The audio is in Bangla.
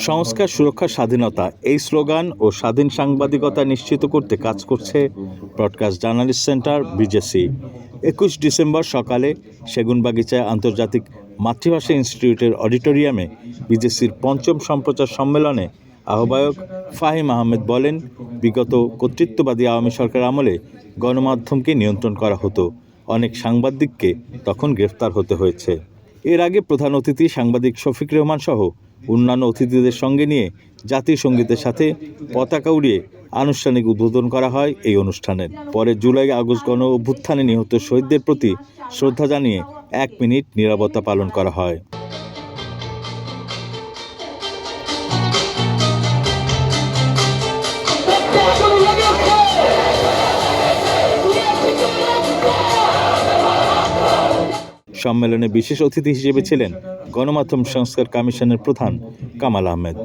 সংস্কার, সুরক্ষা, স্বাধীনতা এই স্লোগান ও স্বাধীন সাংবাদিকতা নিশ্চিত করতে কাজ করছে broadcast journalist centre BGC. 21 December সকালে সেগুনবাগিচায় আন্তর্জাতিক মাতৃভাষা ইনস্টিটিউটের অডিটোরিয়ামে বিজেসির পঞ্চম সম্প্রচার সম্মেলনে আহ্বায়ক ফাহিম আহমেদ বলেন, বিগত কর্তৃত্ববাদী আওয়ামী সরকার আমলে গণমাধ্যমকে নিয়ন্ত্রণ করা হতো, অনেক সাংবাদিককে তখন গ্রেফতার হতে হয়েছে। এর আগে প্রধান অতিথি সাংবাদিক শফিক রেহমান সহ অন্যান্য অতিথিদের সঙ্গে নিয়ে জাতীয় সঙ্গীতের সাথে পতাকা উড়িয়ে আনুষ্ঠানিক উদ্বোধন করা হয় এই অনুষ্ঠানের। পরে জুলাই আগস্ট গণ অভ্যুত্থানে নিহত শহীদদের প্রতি শ্রদ্ধা জানিয়ে 1 মিনিট নীরবতা পালন করা হয়। সম্মেলনে বিশেষ অতিথি হিসেবে ছিলেন গণমাধ্যম সংস্কার কমিশনের প্রধান কামাল আহমেদ।